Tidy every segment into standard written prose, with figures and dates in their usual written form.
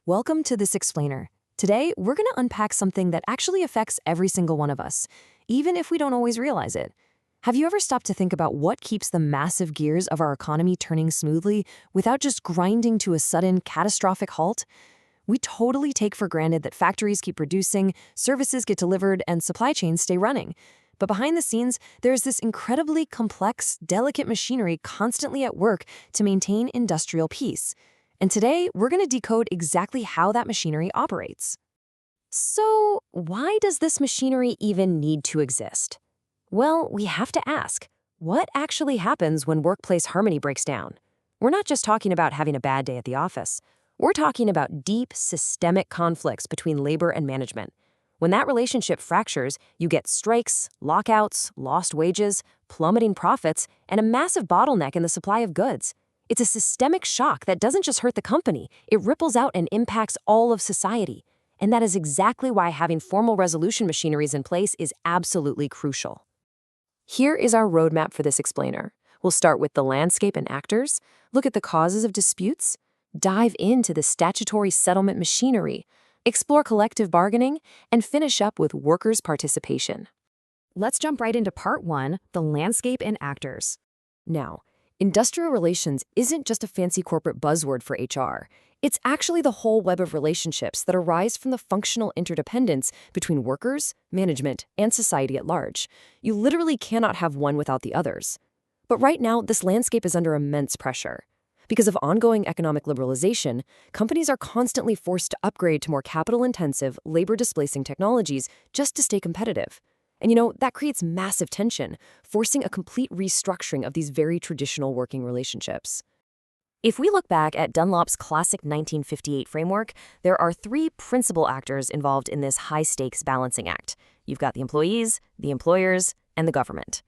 Welcome to This Explainer. Today, we're going to unpack something that actually affects every single one of us, even if we don't always realize it. Have you ever stopped to think about what keeps the massive gears of our economy turning smoothly without just grinding to a sudden, catastrophic halt? We totally take for granted that factories keep producing, services get delivered, and supply chains stay running. But behind the scenes, there's this incredibly complex, delicate machinery constantly at work to maintain industrial peace. And today, we're going to decode exactly how that machinery operates. So, why does this machinery even need to exist? Well, we have to ask, what actually happens when workplace harmony breaks down? We're not just talking about having a bad day at the office. We're talking about deep, systemic conflicts between labor and management. When that relationship fractures, you get strikes, lockouts, lost wages, plummeting profits, and a massive bottleneck in the supply of goods. It's a systemic shock that doesn't just hurt the company, it ripples out and impacts all of society. And that is exactly why having formal resolution machineries in place is absolutely crucial. Here is our roadmap for this explainer. We'll start with the landscape and actors, look at the causes of disputes, dive into the statutory settlement machinery, explore collective bargaining, and finish up with workers' participation. Let's jump right into part 1, the landscape and actors. Now, industrial relations isn't just a fancy corporate buzzword for HR. It's actually the whole web of relationships that arise from the functional interdependence between workers, management, and society at large. You literally cannot have one without the others. But right now, this landscape is under immense pressure. Because of ongoing economic liberalization, companies are constantly forced to upgrade to more capital-intensive, labor-displacing technologies just to stay competitive. And that creates massive tension, forcing a complete restructuring of these very traditional working relationships. If we look back at Dunlop's classic 1958 framework, there are 3 principal actors involved in this high-stakes balancing act. You've got the employees, the employers, and the government.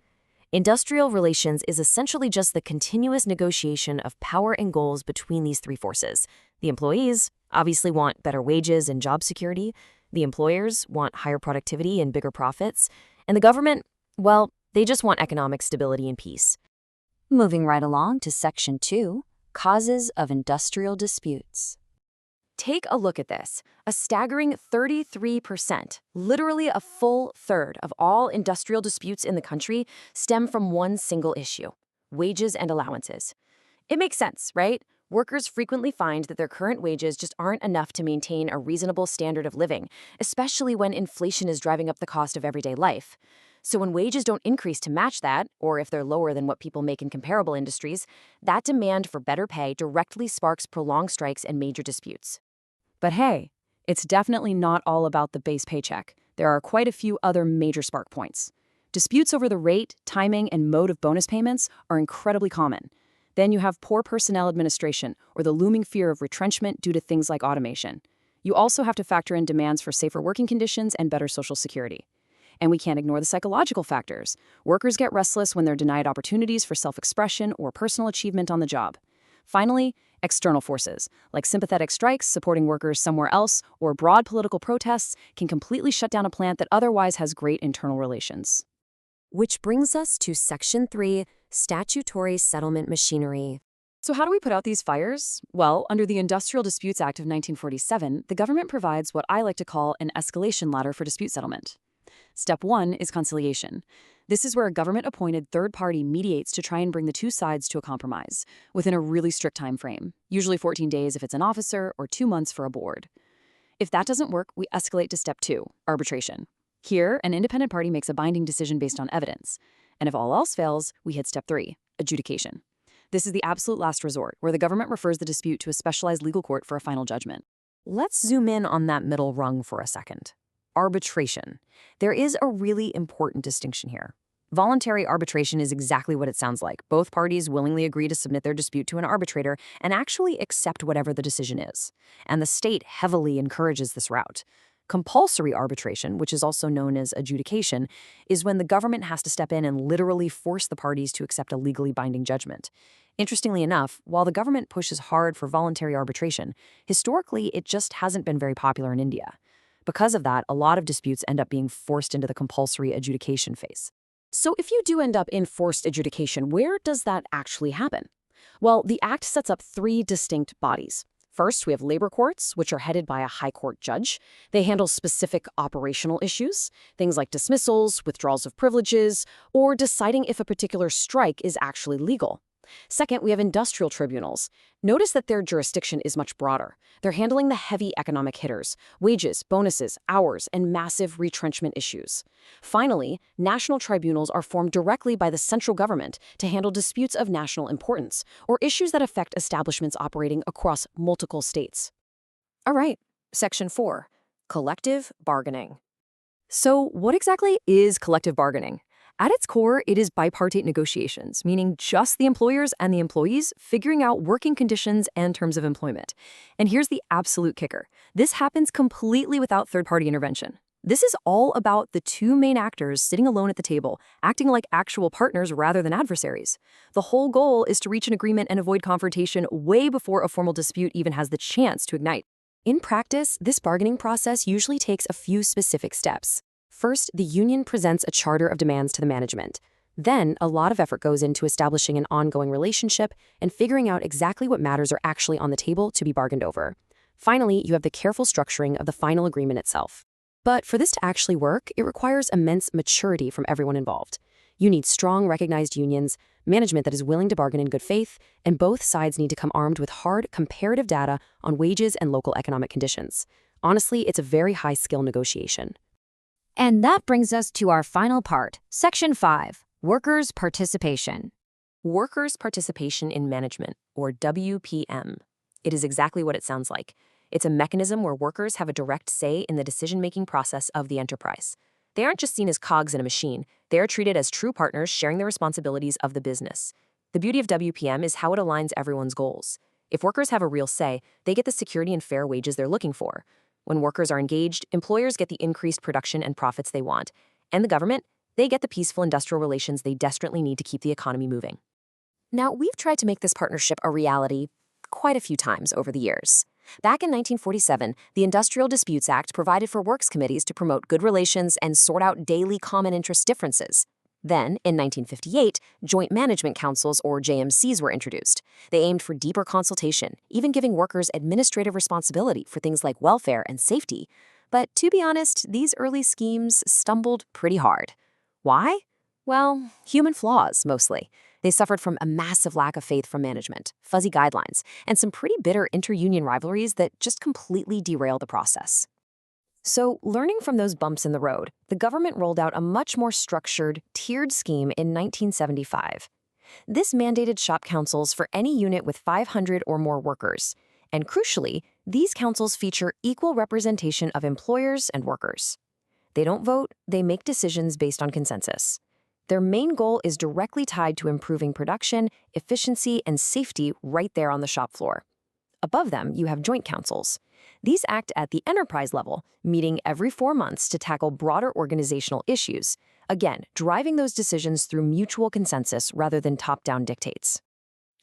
Industrial relations is essentially just the continuous negotiation of power and goals between these 3 forces. The employees obviously want better wages and job security. The employers want higher productivity and bigger profits. And the government, well, they just want economic stability and peace. Moving right along to Section 2, Causes of Industrial Disputes. Take a look at this. A staggering 33%, literally a full third of all industrial disputes in the country stem from one single issue: wages and allowances. It makes sense, right? Workers frequently find that their current wages just aren't enough to maintain a reasonable standard of living, especially when inflation is driving up the cost of everyday life. So when wages don't increase to match that, or if they're lower than what people make in comparable industries, that demand for better pay directly sparks prolonged strikes and major disputes. But hey, it's definitely not all about the base paycheck. There are quite a few other major spark points. Disputes over the rate, timing, and mode of bonus payments are incredibly common. Then you have poor personnel administration, or the looming fear of retrenchment due to things like automation. You also have to factor in demands for safer working conditions and better social security. And we can't ignore the psychological factors. Workers get restless when they're denied opportunities for self-expression or personal achievement on the job. Finally, external forces, like sympathetic strikes supporting workers somewhere else or broad political protests, can completely shut down a plant that otherwise has great internal relations. Which brings us to Section 3, Statutory Settlement Machinery. So how do we put out these fires? Well, under the Industrial Disputes Act of 1947, the government provides what I like to call an escalation ladder for dispute settlement. Step 1 is conciliation. This is where a government-appointed third party mediates to try and bring the 2 sides to a compromise, within a really strict time frame, usually 14 days if it's an officer or 2 months for a board. If that doesn't work, we escalate to Step 2, arbitration. Here, an independent party makes a binding decision based on evidence. And if all else fails, we hit Step 3, adjudication. This is the absolute last resort, where the government refers the dispute to a specialized legal court for a final judgment. Let's zoom in on that middle rung for a second. Arbitration. There is a really important distinction here. Voluntary arbitration is exactly what it sounds like. Both parties willingly agree to submit their dispute to an arbitrator and actually accept whatever the decision is. And the state heavily encourages this route. Compulsory arbitration, which is also known as adjudication, is when the government has to step in and literally force the parties to accept a legally binding judgment. Interestingly enough, while the government pushes hard for voluntary arbitration, historically it just hasn't been very popular in India. Because of that, a lot of disputes end up being forced into the compulsory adjudication phase. So if you do end up in forced adjudication, where does that actually happen? Well, the Act sets up 3 distinct bodies. First, we have labor courts, which are headed by a high court judge. They handle specific operational issues, things like dismissals, withdrawals of privileges, or deciding if a particular strike is actually legal. Second, we have industrial tribunals. Notice that their jurisdiction is much broader. They're handling the heavy economic hitters, wages, bonuses, hours, and massive retrenchment issues. Finally, national tribunals are formed directly by the central government to handle disputes of national importance or issues that affect establishments operating across multiple states. All right, Section 4, collective bargaining. So, what exactly is collective bargaining? At its core, it is bipartite negotiations, meaning just the employers and the employees figuring out working conditions and terms of employment. And here's the absolute kicker. This happens completely without third-party intervention. This is all about the two main actors sitting alone at the table, acting like actual partners rather than adversaries. The whole goal is to reach an agreement and avoid confrontation way before a formal dispute even has the chance to ignite. In practice, this bargaining process usually takes a few specific steps. First, the union presents a charter of demands to the management. Then, a lot of effort goes into establishing an ongoing relationship and figuring out exactly what matters are actually on the table to be bargained over. Finally, you have the careful structuring of the final agreement itself. But for this to actually work, it requires immense maturity from everyone involved. You need strong, recognized unions, management that is willing to bargain in good faith, and both sides need to come armed with hard, comparative data on wages and local economic conditions. Honestly, it's a very high-skill negotiation. And that brings us to our final part, Section 5, Workers' Participation. Workers' Participation in Management, or WPM. It is exactly what it sounds like. It's a mechanism where workers have a direct say in the decision-making process of the enterprise. They aren't just seen as cogs in a machine. They are treated as true partners sharing the responsibilities of the business. The beauty of WPM is how it aligns everyone's goals. If workers have a real say, they get the security and fair wages they're looking for. When workers are engaged, employers get the increased production and profits they want. And the government, they get the peaceful industrial relations they desperately need to keep the economy moving. Now, we've tried to make this partnership a reality quite a few times over the years. Back in 1947, the Industrial Disputes Act provided for works committees to promote good relations and sort out daily common interest differences. Then, in 1958, Joint Management Councils, or JMCs, were introduced. They aimed for deeper consultation, even giving workers administrative responsibility for things like welfare and safety. But to be honest, these early schemes stumbled pretty hard. Why? Well, human flaws, mostly. They suffered from a massive lack of faith from management, fuzzy guidelines, and some pretty bitter inter-union rivalries that just completely derailed the process. So, learning from those bumps in the road, the government rolled out a much more structured, tiered scheme in 1975. This mandated shop councils for any unit with 500 or more workers. And crucially, these councils feature equal representation of employers and workers. They don't vote, they make decisions based on consensus. Their main goal is directly tied to improving production, efficiency, and safety right there on the shop floor. Above them, you have joint councils. These act at the enterprise level, meeting every 4 months to tackle broader organizational issues, again, driving those decisions through mutual consensus rather than top-down dictates.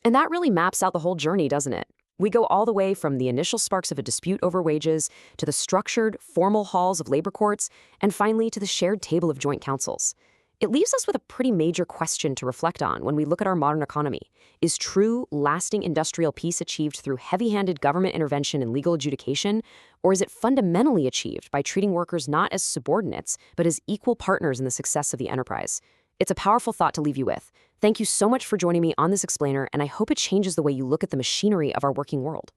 And that really maps out the whole journey, doesn't it? We go all the way from the initial sparks of a dispute over wages to the structured, formal halls of labor courts, and finally to the shared table of joint councils. It leaves us with a pretty major question to reflect on when we look at our modern economy. Is true, lasting industrial peace achieved through heavy-handed government intervention and legal adjudication, or is it fundamentally achieved by treating workers not as subordinates, but as equal partners in the success of the enterprise? It's a powerful thought to leave you with. Thank you so much for joining me on this explainer, and I hope it changes the way you look at the machinery of our working world.